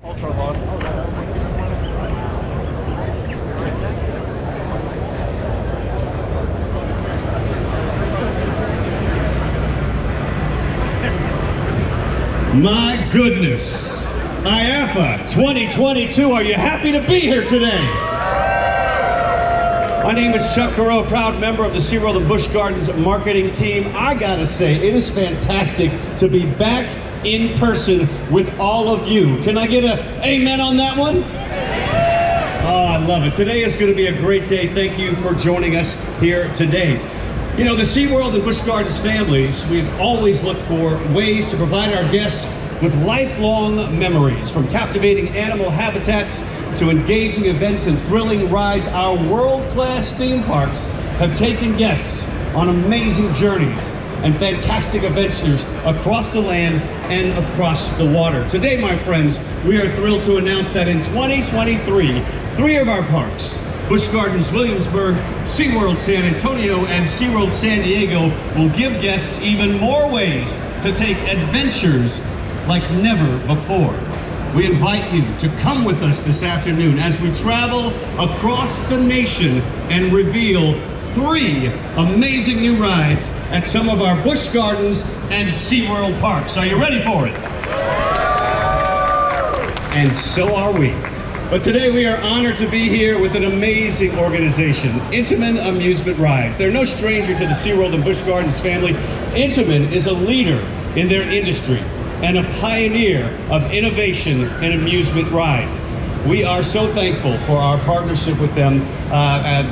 Ultra long. My goodness, IAAPA 2022, are you happy to be here today? My name is Chuck Carreau, proud member of the SeaWorld and Busch Gardens marketing team. I gotta say, it is fantastic to be back in person with all of you. Can I get an amen on that one? Oh, I love it. Today is gonna be a great day. Thank you for joining us here today. You know, the SeaWorld and Busch Gardens families, we've always looked for ways to provide our guests with lifelong memories. From captivating animal habitats to engaging events and thrilling rides, our world-class theme parks have taken guests on amazing journeys and fantastic adventures across the land and across the water. Today, my friends, we are thrilled to announce that in 2023, 3 of our parks, Busch Gardens Williamsburg, SeaWorld San Antonio, and SeaWorld San Diego, will give guests even more ways to take adventures like never before. We invite you to come with us this afternoon as we travel across the nation and reveal 3 amazing new rides at some of our Busch Gardens and SeaWorld parks. Are you ready for it? And so are we. But today we are honored to be here with an amazing organization, Intamin Amusement Rides. They're no stranger to the SeaWorld and Busch Gardens family. Intamin is a leader in their industry and a pioneer of innovation in amusement rides. We are so thankful for our partnership with them, as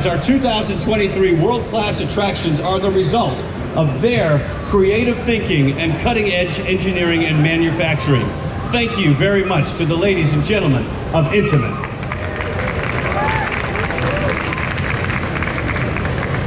our 2023 world-class attractions are the result of their creative thinking and cutting-edge engineering and manufacturing. Thank you very much to the ladies and gentlemen of Intamin.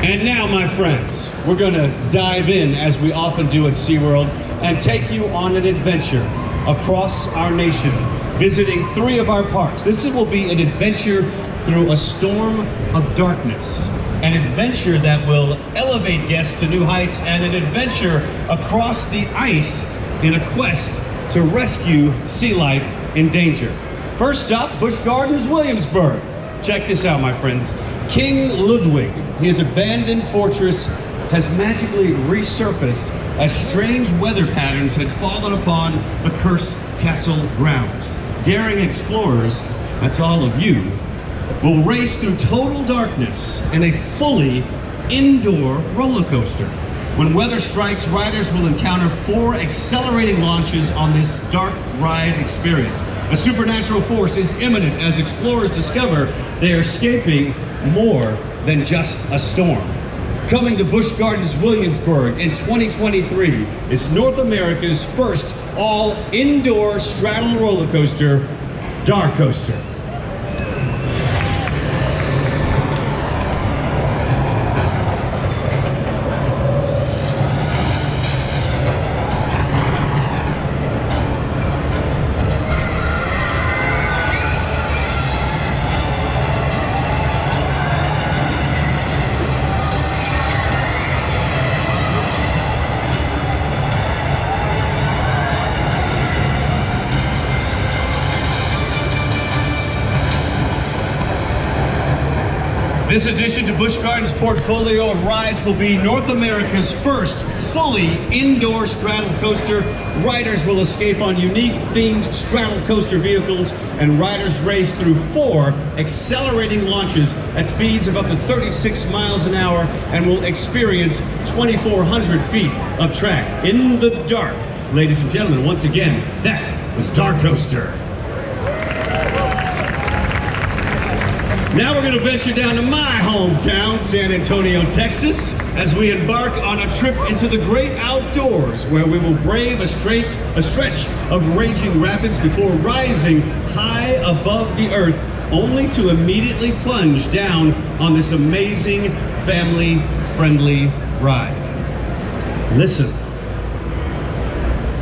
And now, my friends, we're gonna dive in, as we often do at SeaWorld, and take you on an adventure across our nation, visiting 3 of our parks. This will be an adventure through a storm of darkness, an adventure that will elevate guests to new heights, and an adventure across the ice in a quest to rescue sea life in danger. First stop, Busch Gardens Williamsburg. Check this out, my friends. King Ludwig, his abandoned fortress, has magically resurfaced as strange weather patterns had fallen upon the cursed castle grounds. Daring explorers, that's all of you, will race through total darkness in a fully indoor roller coaster. When weather strikes, riders will encounter 4 accelerating launches on this dark ride experience. A supernatural force is imminent as explorers discover they are escaping more than just a storm. Coming to Busch Gardens Williamsburg in 2023 is North America's first all-indoor straddle roller coaster, Darcoaster. This addition to Busch Gardens' portfolio of rides will be North America's first fully indoor straddle coaster. Riders will escape on unique themed straddle coaster vehicles, and riders race through 4 accelerating launches at speeds of up to 36 miles an hour and will experience 2,400 feet of track in the dark. Ladies and gentlemen, once again, that was Darcoaster. Now we're going to venture down to my hometown, San Antonio, Texas, as we embark on a trip into the great outdoors, where we will brave a stretch of raging rapids before rising high above the earth, only to immediately plunge down on this amazing family-friendly ride. Listen.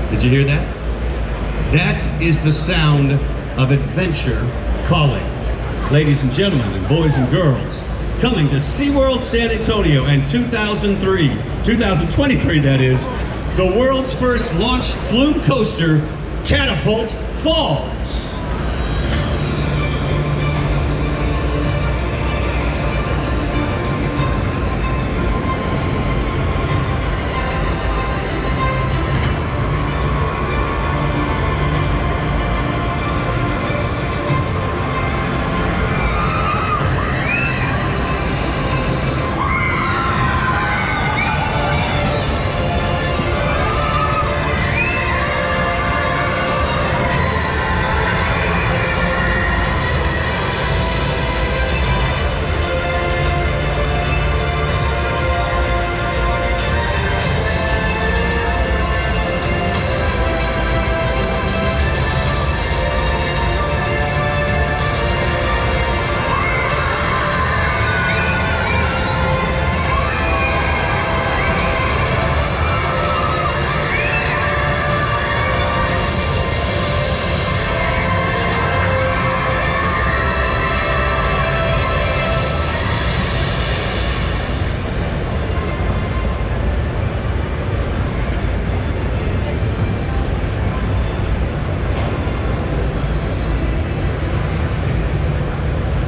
Did you hear that? That is the sound of adventure calling. Ladies and gentlemen, and boys and girls, coming to SeaWorld San Antonio in 2023, that is, the world's first launched flume coaster, Catapult Falls.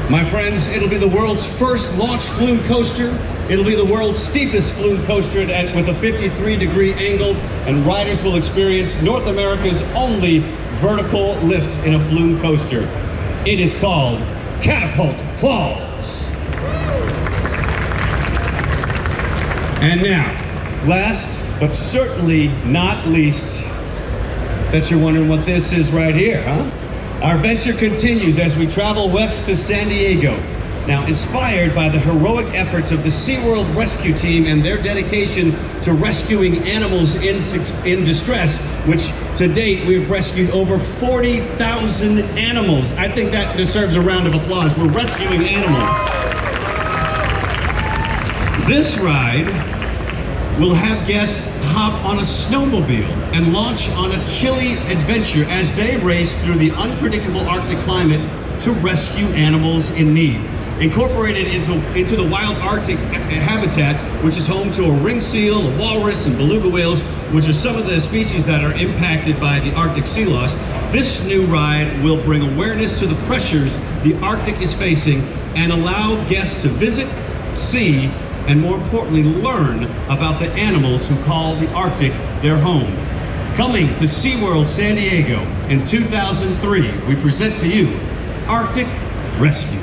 My friends, it'll be the world's first launch flume coaster. It'll be the world's steepest flume coaster with a 53-degree angle, and riders will experience North America's only vertical lift in a flume coaster. It is called Catapult Falls. And now, last but certainly not least, bet you're wondering what this is right here, huh? Our venture continues as we travel west to San Diego. Now, inspired by the heroic efforts of the SeaWorld rescue team and their dedication to rescuing animals in distress, which to date we've rescued over 40,000 animals. I think that deserves a round of applause. We're rescuing animals. This ride will have guests hop on a snowmobile and launch on a chilly adventure as they race through the unpredictable Arctic climate to rescue animals in need. Incorporated into the wild Arctic habitat, which is home to a ring seal, a walrus, and beluga whales, which are some of the species that are impacted by the Arctic sea loss, this new ride will bring awareness to the pressures the Arctic is facing and allow guests to visit, see, and more importantly, learn about the animals who call the Arctic their home. Coming to SeaWorld San Diego in 2003, we present to you Arctic Rescue.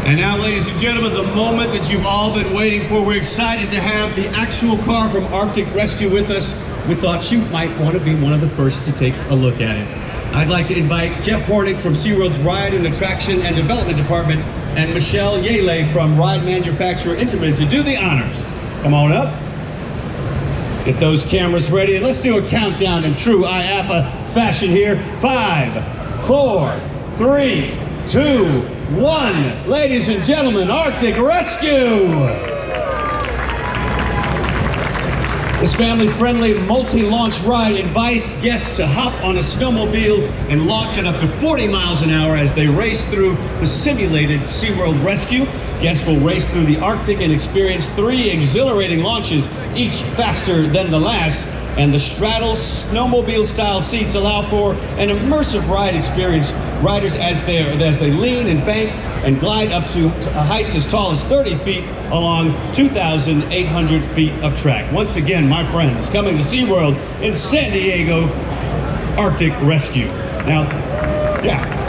And now, ladies and gentlemen, the moment that you've all been waiting for. We're excited to have the actual car from Arctic Rescue with us. We thought you might want to be one of the first to take a look at it. I'd like to invite Jeff Hornick from SeaWorld's Ride and Attraction and Development Department and Michelle Yele from Ride Manufacturer Intamin to do the honors. Come on up. Get those cameras ready, and let's do a countdown in true IAAPA fashion here. 5, 4, 3, 2, 1. Ladies and gentlemen, Arctic Rescue! This family-friendly multi-launch ride invites guests to hop on a snowmobile and launch at up to 40 miles an hour as they race through the simulated SeaWorld Rescue. Guests will race through the Arctic and experience 3 exhilarating launches, each faster than the last. And the straddle snowmobile-style seats allow for an immersive ride experience. Riders, as they lean and bank and glide up to heights as tall as 30 feet along 2,800 feet of track. Once again, my friends, coming to SeaWorld in San Diego, Arctic Rescue. Now, yeah.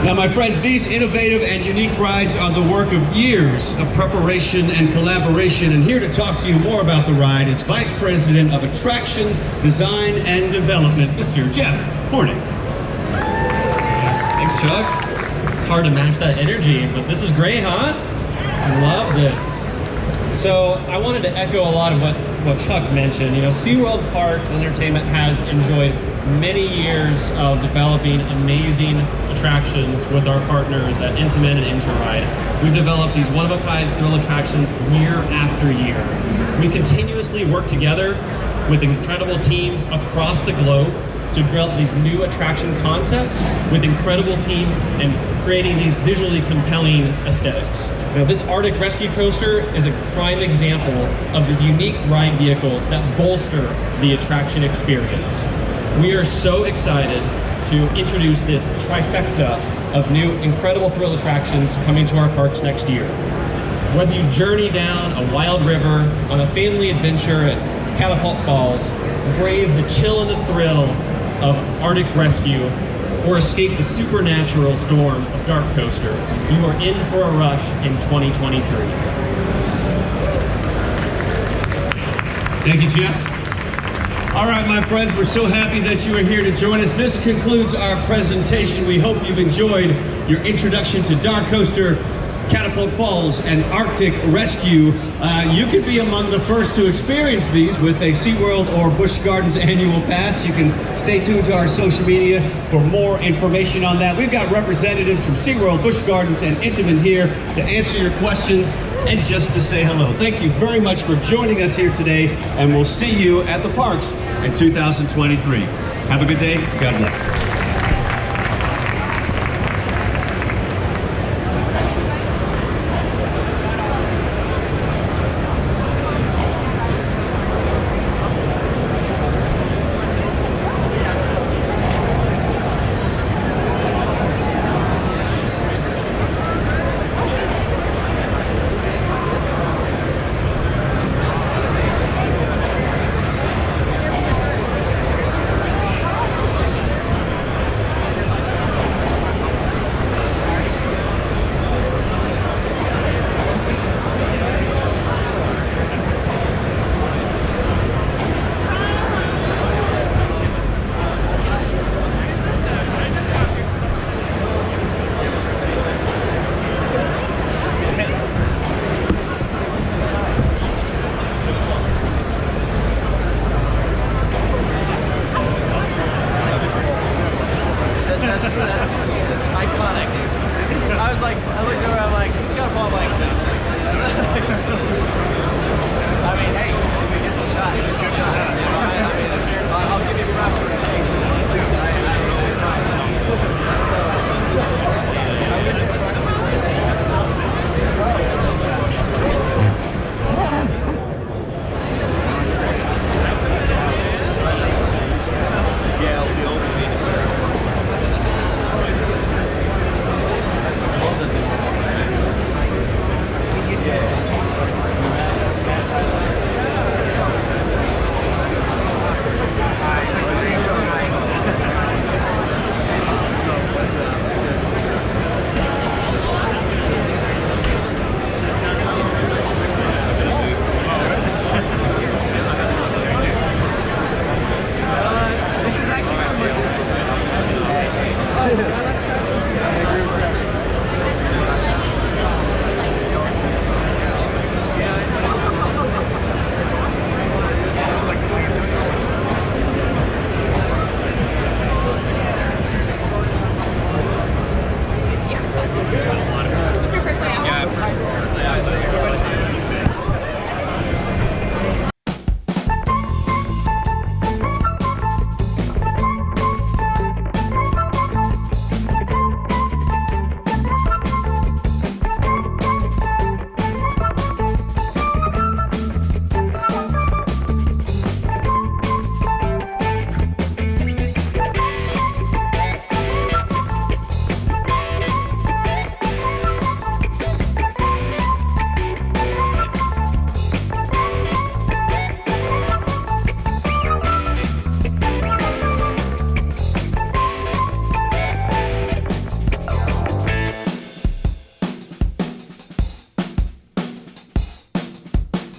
Now, my friends, these innovative and unique rides are the work of years of preparation and collaboration. And here to talk to you more about the ride is Vice President of Attraction, Design, and Development, Mr. Jeff Hornick. Thanks, Chuck. It's hard to match that energy, but this is great, huh? I love this. So I wanted to echo a lot of what Chuck mentioned. You know, SeaWorld Parks and Entertainment has enjoyed many years of developing amazing attractions with our partners at Intamin and Interride. We've developed these one-of-a-kind thrill attractions year after year. We continuously work together with incredible teams across the globe to develop these new attraction concepts with incredible teams and creating these visually compelling aesthetics. Now, this Artic rescue coaster is a prime example of these unique ride vehicles that bolster the attraction experience. We are so excited to introduce this trifecta of new incredible thrill attractions coming to our parks next year. Whether you journey down a wild river, on a family adventure at Catapult Falls, brave the chill and the thrill of Artic Rescue, or escape the supernatural storm of Dark Coaster, you are in for a rush in 2023. Thank you, Jeff. All right, my friends, we're so happy that you are here to join us. This concludes our presentation. We hope you've enjoyed your introduction to Dark Coaster, Catapult Falls, and Arctic Rescue. You could be among the first to experience these with a SeaWorld or Busch Gardens annual pass. You can stay tuned to our social media for more information on that. We've got representatives from SeaWorld, Busch Gardens, and Intamin here to answer your questions and just to say hello. Thank you very much for joining us here today, and we'll see you at the parks in 2023. Have a good day. God bless.